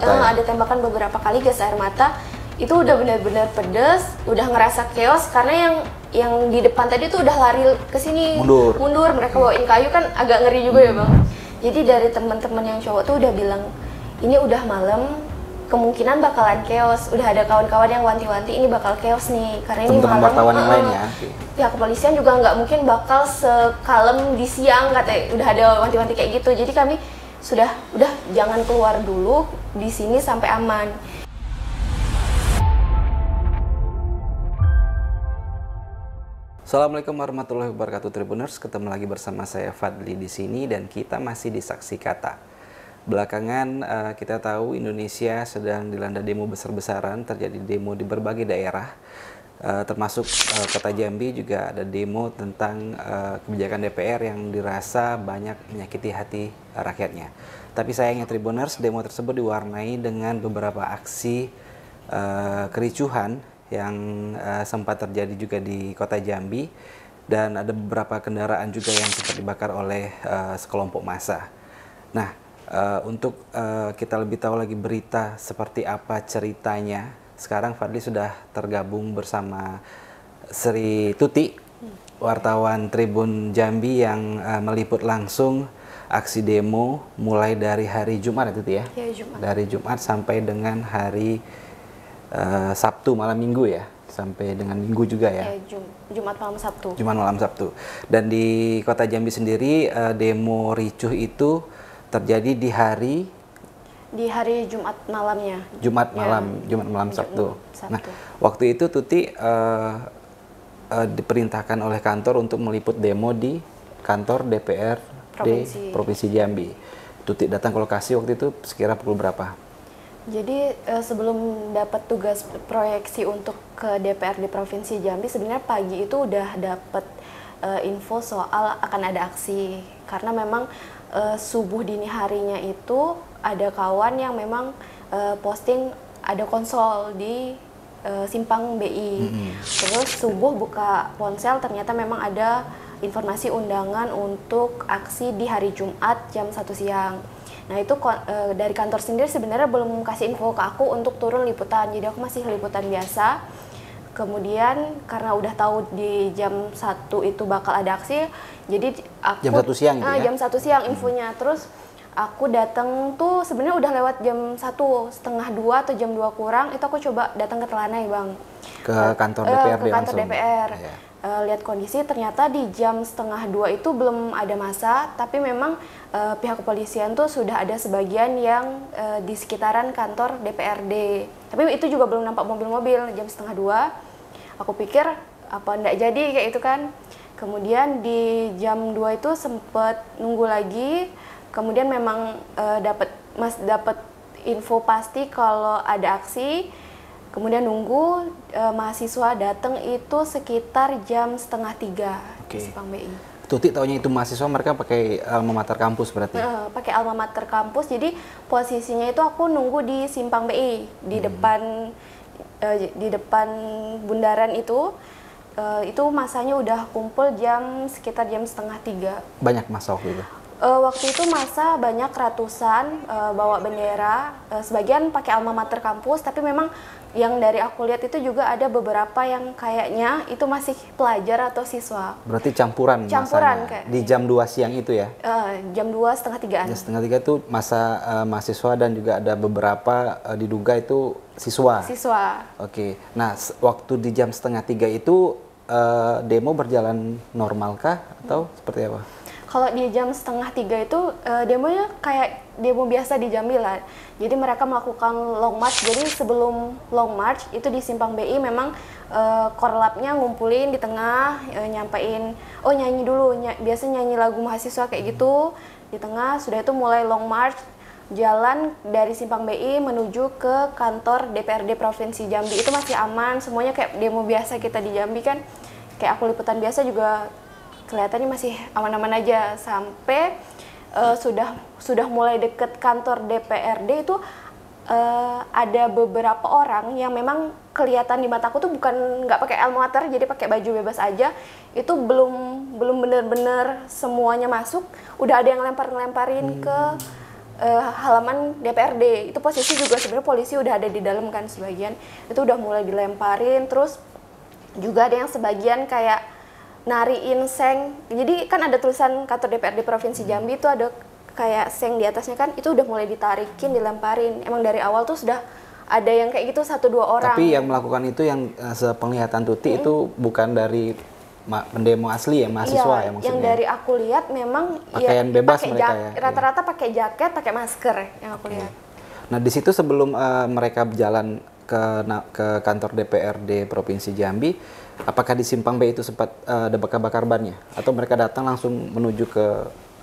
mata ya? Ada tembakan beberapa kali gas air mata. Itu udah benar-benar pedes, udah ngerasa chaos karena yang di depan tadi tuh udah lari ke sini, mundur. Mereka bawain kayu kan agak ngeri juga ya Bang. Jadi dari teman-teman yang cowok tuh udah bilang, ini udah malam, kemungkinan bakalan chaos. Udah ada kawan-kawan yang wanti-wanti ini bakal chaos nih, karena ini malam. Wartawan yang lain ya? Pihak kepolisian juga nggak mungkin bakal sekalem di siang, katanya udah ada wanti-wanti kayak gitu. Jadi kami udah jangan keluar dulu di sini sampai aman. Assalamualaikum warahmatullahi wabarakatuh Tribuners, ketemu lagi bersama saya Fadli di sini dan kita masih di Saksi Kata. Belakangan kita tahu Indonesia sedang dilanda demo besar-besaran, terjadi demo di berbagai daerah, termasuk Kota Jambi juga ada demo tentang kebijakan DPR yang dirasa banyak menyakiti hati rakyatnya. Tapi sayangnya Tribuners, demo tersebut diwarnai dengan beberapa aksi kericuhan yang sempat terjadi juga di Kota Jambi, dan ada beberapa kendaraan juga yang sempat dibakar oleh sekelompok massa. Nah, untuk kita lebih tahu lagi berita seperti apa ceritanya, sekarang Fadli sudah tergabung bersama Sri Tuti, wartawan Tribun Jambi yang meliput langsung aksi demo mulai dari hari Jumat itu ya? Ya, Jumat. Dari Jumat sampai dengan hari Sabtu malam Minggu ya, sampai dengan Minggu juga ya. Jumat malam Sabtu. Jumat malam Sabtu. Dan di Kota Jambi sendiri demo ricuh itu terjadi di hari Jumat malamnya. Jumat malam Sabtu. Nah, waktu itu Tuti diperintahkan oleh kantor untuk meliput demo di kantor DPRD Provinsi Jambi. Tuti datang ke lokasi waktu itu sekira pukul berapa? Jadi sebelum dapat tugas proyeksi untuk ke DPRD Provinsi Jambi, sebenarnya pagi itu udah dapat info soal akan ada aksi. Karena memang subuh dini harinya itu ada kawan yang memang posting ada konsol di Simpang BI. Terus subuh buka ponsel, ternyata memang ada informasi undangan untuk aksi di hari Jumat jam 1 siang. Nah itu dari kantor sendiri sebenarnya belum kasih info ke aku untuk turun liputan, jadi aku masih liputan biasa. Kemudian karena udah tahu di jam 1 itu bakal ada aksi, jadi aku jam 1 siang gitu ya? Jam 1 siang infonya. Terus aku datang tuh sebenarnya udah lewat jam 1:30 atau jam 2 kurang, itu aku coba datang ke Telanai Bang. Ke kantor DPRD ke kantor langsung? DPR. Ya. Lihat kondisi ternyata di jam 1:30 itu belum ada massa, tapi memang pihak kepolisian tuh sudah ada sebagian yang di sekitaran kantor DPRD. Tapi itu juga belum nampak mobil-mobil. Jam 1:30 aku pikir apa ndak jadi kayak itu kan. Kemudian di jam 2 itu sempet nunggu lagi. Kemudian memang dapat info pasti kalau ada aksi. Kemudian nunggu mahasiswa datang itu sekitar jam 2:30 di Simpang BI. Tuti taunya itu mahasiswa, mereka pakai alma mater kampus berarti? Pakai alma mater kampus, jadi posisinya itu aku nunggu di Simpang BI di depan bundaran itu. Itu masanya udah kumpul sekitar jam 2:30. Banyak massa waktu itu? Waktu itu massa banyak, ratusan, bawa bendera, sebagian pakai alma mater kampus, tapi memang yang dari aku lihat itu juga ada beberapa yang kayaknya itu masih pelajar atau siswa. Berarti campuran masanya kayak di jam 2 siang itu ya? Jam 2, 2:30-an. Jam 2:30 itu masa mahasiswa dan juga ada beberapa diduga itu siswa? Siswa. Oke, nah waktu di jam 2:30 itu demo berjalan normalkah atau seperti apa? Kalau di jam 2:30 itu demonya kayak demo biasa di Jambi lah. Jadi mereka melakukan long march. Jadi sebelum long march itu di Simpang BI memang korlapnya ngumpulin di tengah, nyampein, nyanyi dulu, biasa nyanyi lagu mahasiswa kayak gitu di tengah. Sudah itu mulai long march, jalan dari Simpang BI menuju ke kantor DPRD Provinsi Jambi. Itu masih aman, semuanya kayak demo biasa kita di Jambi kan. Kayak aku liputan biasa juga kelihatannya masih aman-aman aja, sampai sudah mulai deket kantor DPRD itu ada beberapa orang yang memang kelihatan di mataku tuh bukan nggak pakai alma mater, jadi pakai baju bebas aja. Itu belum bener-bener semuanya masuk, udah ada yang ngelemparin ke halaman DPRD. Itu posisi juga sebenarnya polisi udah ada di dalam kan sebagian. Itu udah mulai dilemparin, terus juga ada yang sebagian kayak nariin seng. Jadi kan ada tulisan kantor DPRD Provinsi Jambi itu ada kayak seng di atasnya kan, itu udah mulai ditarikin, dilemparin. Emang dari awal tuh sudah ada yang kayak gitu 1-2 orang. Tapi yang melakukan itu yang sepenglihatan Tuti itu bukan dari pendemo asli ya, mahasiswa ya maksudnya. Yang dari aku lihat memang pakaian bebas mereka ya. Rata-rata pakai jaket, pakai masker yang aku lihat. Nah, di situ sebelum mereka berjalan ke kantor DPRD Provinsi Jambi, apakah di Simpang B itu sempat ada bakar-bakar bannya atau mereka datang langsung menuju ke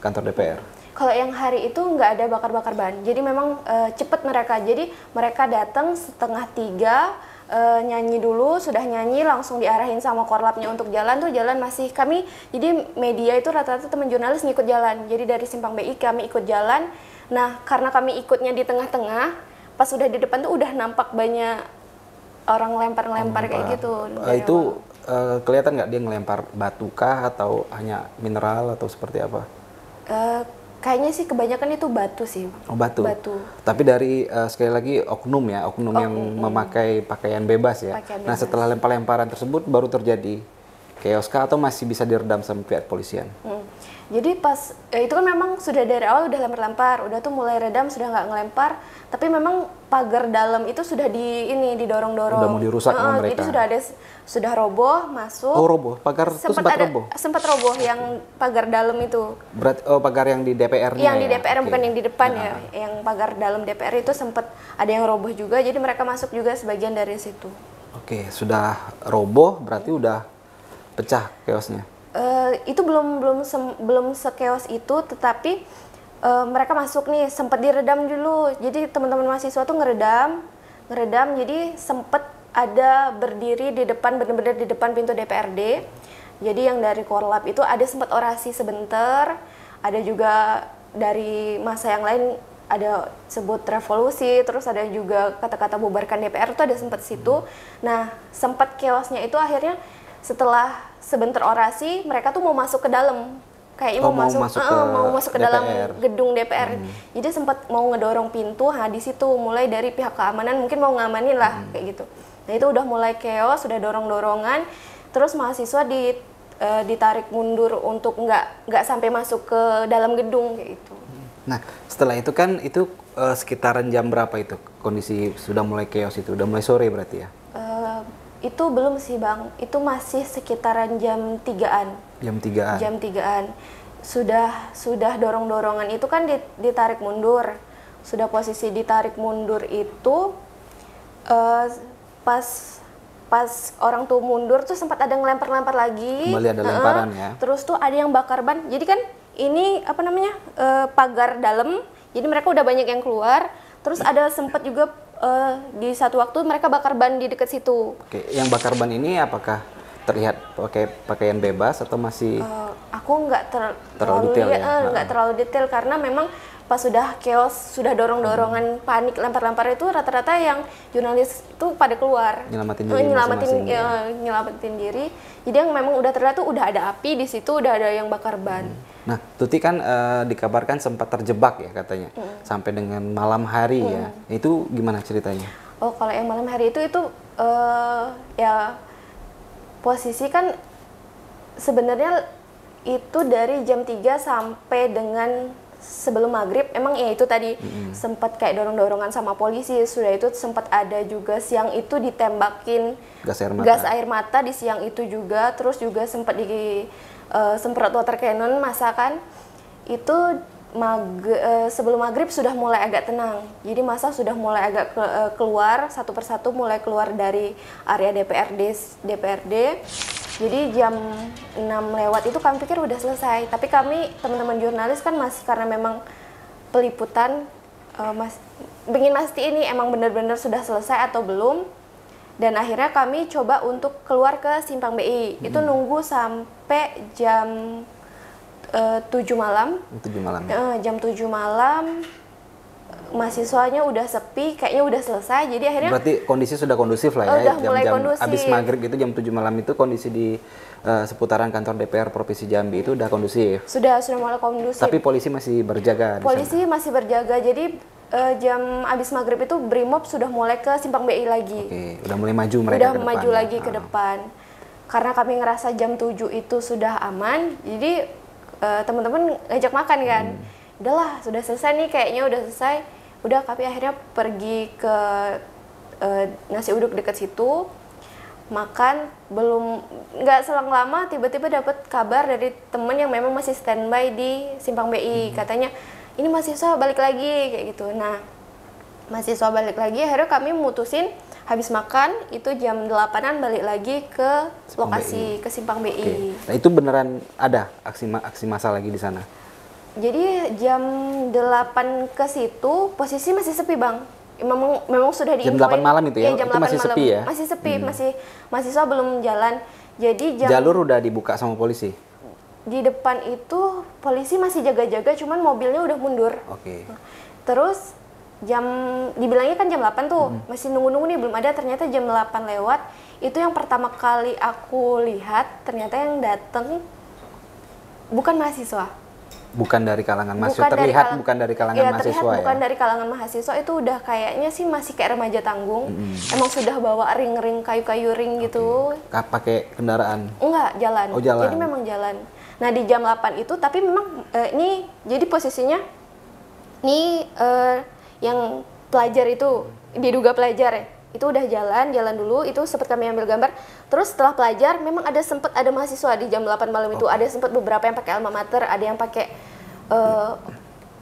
kantor DPR? Kalau yang hari itu nggak ada bakar-bakar ban, jadi memang cepet mereka. Jadi mereka datang 2:30, nyanyi dulu, sudah nyanyi langsung diarahin sama korlapnya untuk jalan tuh, jalan masih kami. Jadi media itu rata-rata teman jurnalis ngikut jalan. Jadi dari Simpang BI kami ikut jalan. Nah, karena kami ikutnya di tengah-tengah, pas sudah di depan tuh udah nampak banyak orang lempar-lempar kayak gitu. Itu kelihatan nggak dia ngelempar batu kah atau hanya mineral atau seperti apa? Kayaknya sih kebanyakan itu batu sih. Oh, batu. Batu. Tapi dari sekali lagi oknum ya, oknum yang memakai pakaian bebas ya. Nah, setelah lempar-lemparan tersebut baru terjadi chaos kah atau masih bisa diredam sama pihak polisian? Jadi pas itu kan memang sudah dari awal udah lempar-lempar, udah tuh mulai redam, sudah nggak ngelempar, tapi memang pagar dalam itu sudah didorong-dorong. Udah mau dirusak sama mereka. Jadi sudah roboh masuk. Oh, roboh. Pagar itu sempat roboh. Sempat roboh yang pagar dalam itu. Berarti pagar yang di DPR-nya. Yang di DPR bukan yang di depan ya. Yang pagar dalam DPR itu sempat ada yang roboh juga, jadi mereka masuk juga sebagian dari situ. Oke, sudah roboh berarti udah pecah chaosnya. Itu belum sekeos itu, tetapi mereka masuk nih sempat diredam dulu. Jadi teman-teman mahasiswa tuh ngeredam, jadi sempat ada berdiri di depan, benar-benar di depan pintu DPRD. Jadi yang dari Korlap itu ada sempat orasi sebentar, ada juga dari masa yang lain ada sebut revolusi, terus ada juga kata-kata bubarkan DPR itu ada sempat situ. Nah, sempat chaosnya itu akhirnya setelah sebentar orasi, mereka tuh mau masuk ke dalam, kayaknya mau masuk ke dalam gedung DPR. Jadi sempat mau ngedorong pintu, di situ mulai dari pihak keamanan mungkin mau ngamanin lah kayak gitu. Nah itu udah mulai chaos, sudah dorong-dorongan, terus mahasiswa ditarik mundur untuk nggak sampai masuk ke dalam gedung kayak gitu. Nah setelah itu kan itu sekitaran jam berapa itu kondisi sudah mulai chaos itu, udah mulai sore berarti ya? Itu belum sih Bang, itu masih sekitaran jam 3-an. Jam 3-an? Jam 3-an. Sudah dorong-dorongan itu kan ditarik mundur. Sudah posisi ditarik mundur itu pas orang tuh mundur tuh sempat ada ngelempar-lempar lagi. Kembali ada lemparan ya. Terus tuh ada yang bakar ban. Jadi kan ini apa namanya pagar dalam. Jadi mereka udah banyak yang keluar. Terus ada sempat juga di satu waktu mereka bakar ban di dekat situ. Oke, yang bakar ban ini apakah terlihat pakai pakaian bebas atau masih? Aku nggak terlalu detail ya? Nggak terlalu detail karena memang pas sudah chaos, sudah dorong-dorongan, panik, lempar-lempar itu rata-rata yang jurnalis itu pada keluar. Nyelamatin diri nyelamatin diri. Jadi yang memang udah terlihat tuh udah ada api di situ, udah ada yang bakar ban. Nah, Tuti kan dikabarkan sempat terjebak ya katanya, sampai dengan malam hari ya. Itu gimana ceritanya? Oh, kalau yang malam hari itu ya posisi kan sebenarnya itu dari jam 3 sampai dengan sebelum maghrib. Emang ya itu tadi sempat kayak dorong-dorongan sama polisi. Sudah itu sempat ada juga siang itu ditembakin gas air mata di siang itu juga. Terus juga sempat semprot water cannon masa kan itu sebelum maghrib sudah mulai agak tenang, jadi masa sudah mulai agak keluar satu persatu, mulai keluar dari area DPRD. Jadi jam 6 lewat itu kami pikir udah selesai, tapi kami teman-teman jurnalis kan masih, karena memang peliputan ingin pasti ini emang benar-benar sudah selesai atau belum. Dan akhirnya kami coba untuk keluar ke Simpang BI. Itu nunggu sampai jam 7 malam. 7 malam ya? Jam 7 malam mahasiswanya udah sepi, kayaknya udah selesai. Jadi akhirnya berarti kondisi sudah kondusif lah ya. udah mulai kondusif. Abis maghrib itu jam 7 malam itu kondisi di seputaran kantor DPR Provinsi Jambi itu udah kondusif. Sudah mulai kondusif. Tapi polisi masih berjaga. Polisi masih berjaga. Jadi jam abis maghrib itu Brimob sudah mulai ke Simpang BI lagi. Oke, udah mulai maju mereka Udah ke depan. maju lagi ke depan. Karena kami ngerasa jam 7 itu sudah aman, jadi teman-teman ngajak makan kan. Udahlah, sudah selesai nih, kayaknya udah selesai. Udah, kami akhirnya pergi ke nasi uduk dekat situ, makan. Belum nggak selang lama tiba-tiba dapat kabar dari temen yang memang masih standby di Simpang BI. Katanya ini mahasiswa balik lagi kayak gitu. Nah, mahasiswa balik lagi, akhirnya kami mutusin habis makan itu jam 8-an balik lagi ke Simpang lokasi, ke Simpang BI. Oke. Nah, itu beneran ada aksi massa lagi di sana? Jadi jam 8 ke situ posisi masih sepi, Bang. Memang sudah Jam diinfoin. 8 malam itu ya? Iya, jam Itu 8 masih malam. sepi ya? Masih sepi, masih mahasiswa belum jalan. Jadi Jalur udah dibuka sama polisi? di depan itu polisi masih jaga-jaga, cuman mobilnya udah mundur. Oke. Terus dibilangnya kan jam 8 tuh, masih nunggu-nunggu nih belum ada. Ternyata jam 8 lewat, itu yang pertama kali aku lihat, ternyata yang datang bukan mahasiswa. Bukan dari kalangan mahasiswa, bukan dari kalangan ya, mahasiswa terlihat ya? bukan dari kalangan mahasiswa, itu udah kayaknya sih masih kayak remaja tanggung. Emang sudah bawa ring-ring, kayu-kayu ring gitu. Pakai kendaraan? Enggak, jalan. Oh, jalan. Jadi memang jalan. Nah, di jam 8 itu, tapi memang ini, jadi posisinya, ini yang pelajar itu, diduga pelajar ya, itu udah jalan dulu, itu sempat kami ambil gambar. Terus setelah pelajar, memang sempat ada mahasiswa di jam 8 malam itu. Ada sempat beberapa yang pakai alma mater, ada yang pakai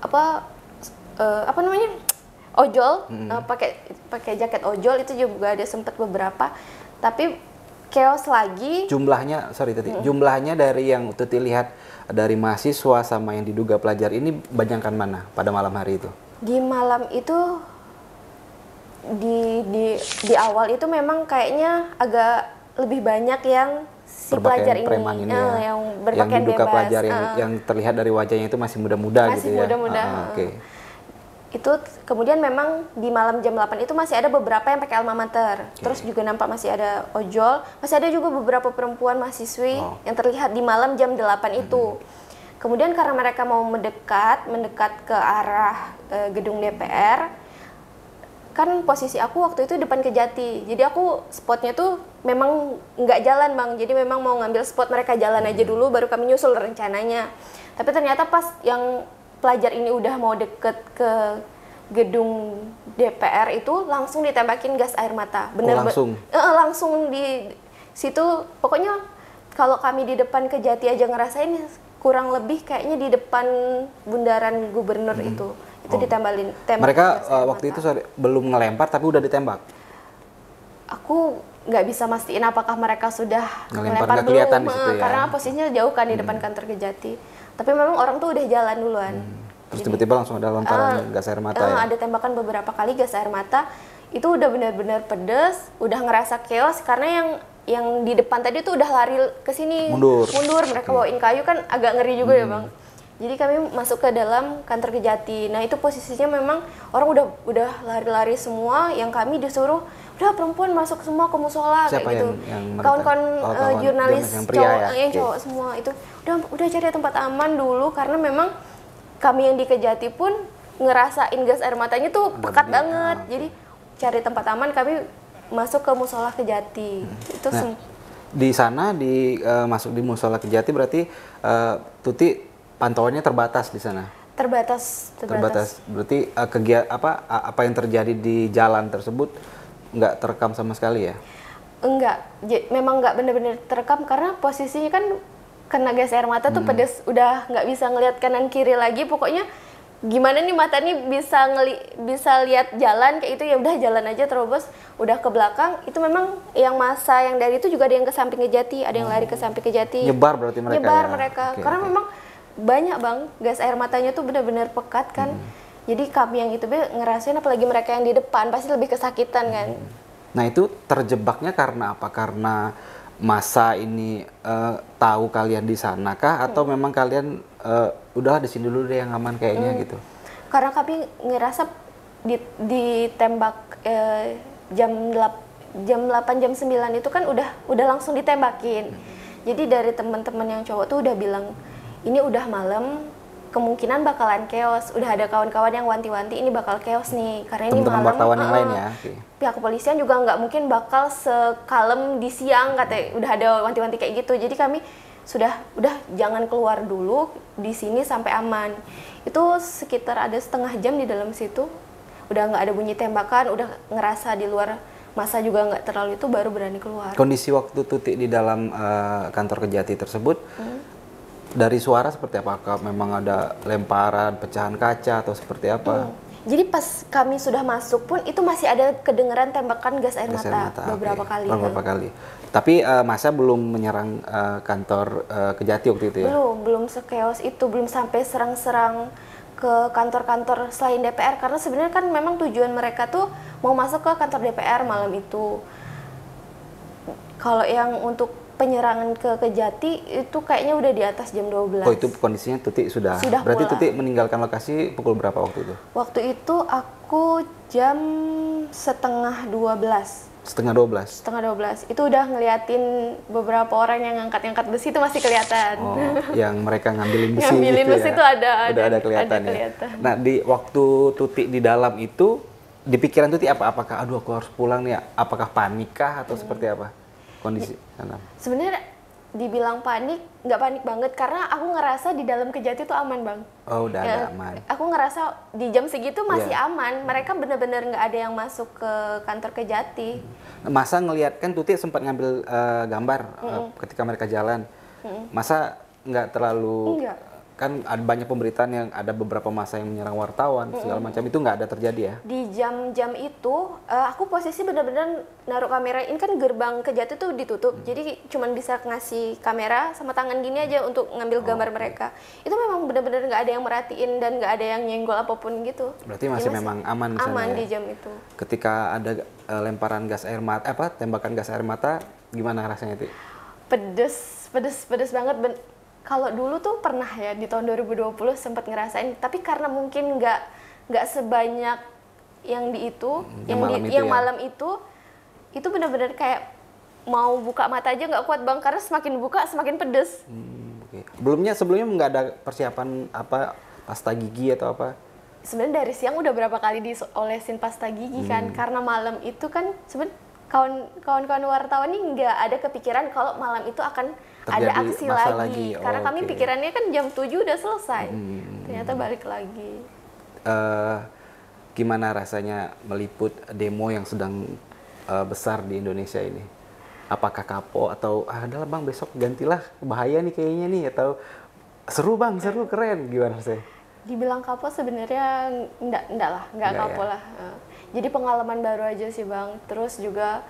apa namanya, ojol, pakai jaket ojol, itu juga ada sempat beberapa. Tapi chaos lagi. Jumlahnya dari yang Tuti lihat dari mahasiswa sama yang diduga pelajar ini banyakkan mana pada malam hari itu? Di malam itu di awal itu memang kayaknya agak lebih banyak yang si pelajar ini, preman ini ya, yang berpakaian yang diduga bebas, pelajar yang terlihat dari wajahnya itu masih muda-muda gitu ya. Masih muda-muda. Oke. Itu kemudian memang di malam jam 8 itu masih ada beberapa yang pakai alma mater. Terus juga nampak masih ada ojol, masih ada juga beberapa perempuan mahasiswi yang terlihat di malam jam 8 itu. Kemudian karena mereka mau mendekat ke arah gedung DPR, kan posisi aku waktu itu depan Kejati. Jadi aku spotnya tuh memang nggak jalan, Bang. Jadi memang mau ngambil spot mereka jalan aja dulu, baru kami nyusul rencananya. Tapi ternyata pas yang pelajar ini udah mau deket ke gedung DPR itu, langsung ditembakin gas air mata. Langsung? Langsung di situ. Pokoknya kalau kami di depan Kejati aja ngerasain, kurang lebih kayaknya di depan bundaran gubernur itu ditembakin. Mereka waktu itu belum ngelempar tapi udah ditembak? Aku nggak bisa mastiin apakah mereka sudah ngelempar belum, di situ ya? Karena posisinya jauh kan di depan kantor Kejati. Tapi memang orang tuh udah jalan duluan. Terus tiba-tiba langsung ada lemparan gas air mata ya? Ada tembakan beberapa kali gas air mata. Itu udah benar-benar pedes, udah ngerasa chaos karena yang di depan tadi tuh udah lari ke sini. Mundur. Mereka bawain kayu, kan agak ngeri juga ya, Bang. Jadi kami masuk ke dalam kantor Kejati. Nah, itu posisinya memang orang udah lari-lari semua, yang kami disuruh udah perempuan masuk semua ke musola kayak gitu. Kawan-kawan jurnalis yang pria cowok, cowok semua itu udah cari tempat aman dulu, karena memang kami yang di Kejati pun ngerasain gas air matanya tuh pekat banget. Jadi cari tempat aman, kami masuk ke musola Kejati. Itu di sana masuk di musola Kejati berarti Tuti pantauannya terbatas di sana. Terbatas. Berarti apa yang terjadi di jalan tersebut nggak terekam sama sekali ya? Enggak, memang nggak benar-benar terekam karena posisinya kan kena gas air mata tuh pedes, udah nggak bisa ngelihat kanan kiri lagi. Pokoknya gimana nih mata nih bisa lihat jalan kayak itu, ya udah jalan aja terobos. Udah ke belakang itu memang yang masa yang dari itu juga ada yang ke samping Kejati, ada yang lari ke samping Kejati. Nyebar berarti mereka. Nyebar mereka. Karena memang banyak, Bang, gas air matanya tuh benar-benar pekat kan. Jadi kami yang itu ngerasain, apalagi mereka yang di depan pasti lebih kesakitan kan. Nah, itu terjebaknya karena apa? Karena masa ini tahu kalian di sana kah, atau memang kalian udah di sini dulu deh yang aman kayaknya gitu? Karena kami ngerasa ditembak jam 8 jam 9 itu kan udah langsung ditembakin. Jadi dari teman-teman yang cowok tuh udah bilang ini udah malam, kemungkinan bakalan chaos. Udah ada kawan-kawan yang wanti-wanti ini bakal chaos nih karena ini Teman-teman malam. wartawan yang lain ya. Okay. Pihak kepolisian juga nggak mungkin bakal sekalem di siang, katanya udah ada wanti-wanti kayak gitu. Jadi kami udah jangan keluar dulu di sini sampai aman. Itu sekitar ada setengah jam di dalam situ. Udah nggak ada bunyi tembakan, udah ngerasa di luar masa juga nggak terlalu, itu baru berani keluar. Kondisi waktu Tuti di dalam kantor Kejati tersebut, dari suara seperti apa? Apakah memang ada lemparan, pecahan kaca atau seperti apa? Jadi pas kami sudah masuk pun itu masih ada kedengeran tembakan gas air mata beberapa kali. Beberapa kali. Tapi masa belum menyerang kantor Kejati waktu itu ya? Belum sekeos itu, belum sampai serang-serang ke kantor-kantor selain DPR, karena sebenarnya kan memang tujuan mereka tuh mau masuk ke kantor DPR malam itu. Kalau yang untuk penyerangan ke Kejati itu kayaknya udah di atas jam 12. Oh, itu kondisinya Tuti sudah berarti pulang. Tuti meninggalkan lokasi pukul berapa waktu itu? Waktu itu aku jam setengah 12. Setengah 12? Setengah 12. Itu udah ngeliatin beberapa orang yang ngangkat-ngangkat besi, itu masih kelihatan. Oh, yang mereka ngambilin besi ngambilin gitu besi ya? itu ada kelihatan ya? kelihatan. Nah, di waktu Tuti di dalam itu, di pikiran Tuti apa? Apakah, aduh aku harus pulang nih, apakah panikah atau seperti apa kondisi dalam? Sebenarnya dibilang panik, nggak panik banget, karena aku ngerasa di dalam Kejati itu aman, Bang. Oh, udah ada aman. Aku ngerasa di jam segitu masih aman. Mereka benar-benar nggak ada yang masuk ke kantor Kejati. Masa ngelihat, kan Tuti sempat ngambil gambar ketika mereka jalan. Masa nggak terlalu... Enggak. Kan ada banyak pemberitaan yang ada beberapa masa yang menyerang wartawan, segala macam, itu nggak ada terjadi ya? Di jam-jam itu, aku posisi benar-benar naruh kamera. Ini kan gerbang Kejati tuh ditutup, jadi cuman bisa ngasih kamera sama tangan gini aja untuk ngambil gambar mereka. Itu memang benar-benar nggak ada yang merhatiin dan nggak ada yang nyenggol apapun gitu. Berarti masih memang aman misalnya aman ya? Di jam itu. Ketika ada lemparan gas air mata, tembakan gas air mata, gimana rasanya itu? Pedes banget. Kalau dulu tuh pernah ya di tahun 2020 sempat ngerasain, tapi karena mungkin nggak sebanyak yang di itu, yang malam itu benar-benar kayak mau buka mata aja nggak kuat, Bang, karena semakin buka semakin pedes. Okay. Sebelumnya nggak ada persiapan apa, pasta gigi atau apa? Sebenarnya dari siang udah berapa kali diolesin pasta gigi kan, karena malam itu kan sebenarnya kawan-kawan wartawan ini nggak ada kepikiran kalau malam itu akan terjadi ada aksi lagi. Karena kami okay. pikirannya kan jam 7 udah selesai. Ternyata balik lagi. Gimana rasanya meliput demo yang sedang besar di Indonesia ini? Apakah kapok atau adalah Bang besok gantilah, bahaya nih kayaknya nih, atau seru Bang, seru, keren, gimana sih? Dibilang kapok sebenarnya enggak kapok ya? Lah. Jadi pengalaman baru aja sih, Bang. Terus juga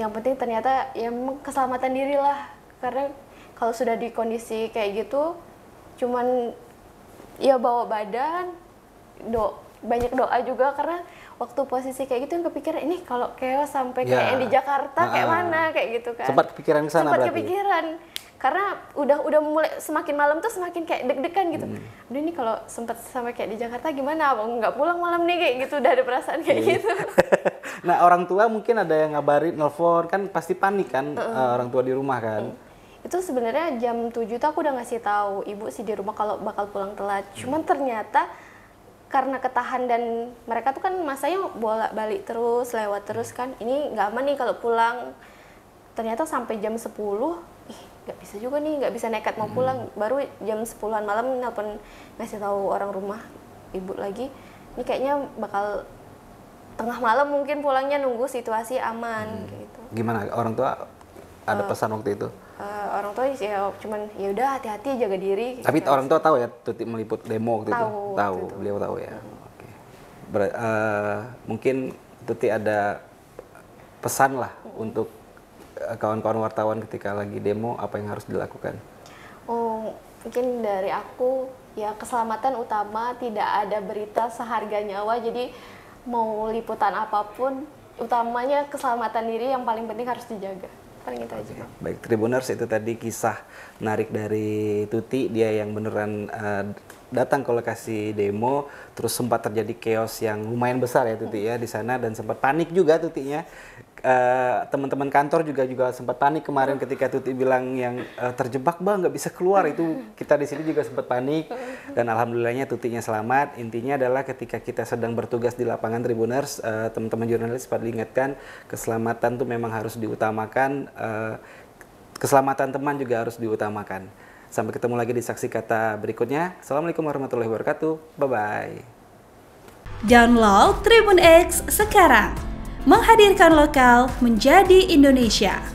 yang penting ternyata ya keselamatan diri lah. Karena kalau sudah di kondisi kayak gitu, cuman ya bawa badan, banyak doa juga, karena waktu posisi kayak gitu yang kepikiran ini kalau chaos sampai kayak yang di Jakarta kayak mana kayak gitu kan. Sempat kepikiran ke sana berarti? Sempat kepikiran. Karena udah mulai semakin malam tuh semakin kayak deg-degan gitu. Udah ini kalau sempat sampai kayak di Jakarta gimana? Abang nggak pulang malam nih kayak gitu, udah ada perasaan kayak gitu. Nah, orang tua mungkin ada yang ngabarin, nelfon, kan pasti panik kan orang tua di rumah kan. Itu sebenarnya jam 7 tuh aku udah ngasih tahu ibu sih di rumah kalau bakal pulang telat. Cuman ternyata karena ketahan dan mereka tuh kan masanya bolak-balik terus, lewat terus kan. Ini nggak aman nih kalau pulang. Ternyata sampai jam 10, nggak bisa juga nih, nggak bisa nekat mau pulang. Baru jam 10-an malam nelpon ngasih tahu orang rumah, ibu lagi. Ini kayaknya bakal tengah malam mungkin pulangnya, nunggu situasi aman gitu. Gimana orang tua ada pesan waktu itu? Orang tua ya cuman ya udah hati-hati, jaga diri. Tapi gitu. Orang tua tahu ya Tuti meliput demo waktu itu? Tahu, itu. Beliau tahu ya. Oke. Mungkin Tuti ada pesan lah untuk kawan-kawan wartawan ketika lagi demo, apa yang harus dilakukan? Mungkin dari aku ya keselamatan utama, tidak ada berita seharga nyawa, jadi mau liputan apapun utamanya keselamatan diri yang paling penting harus dijaga. Paling itu aja. Baik, Tribuners, itu tadi kisah menarik dari Tuti, dia yang beneran datang ke lokasi demo, terus sempat terjadi chaos yang lumayan besar ya Tuti ya di sana, dan sempat panik juga Tutinya. Teman-teman kantor juga sempat panik kemarin ketika Tuti bilang yang terjebak Bang, nggak bisa keluar, itu kita di sini juga sempat panik, dan alhamdulillahnya Tutinya selamat. Intinya adalah ketika kita sedang bertugas di lapangan Tribuners, teman-teman jurnalis pada ingatkan keselamatan tuh memang harus diutamakan, keselamatan teman juga harus diutamakan. Sampai ketemu lagi di Saksi Kata berikutnya. Assalamualaikum warahmatullahi wabarakatuh. Bye-bye. Download Tribun X sekarang. Menghadirkan lokal menjadi Indonesia.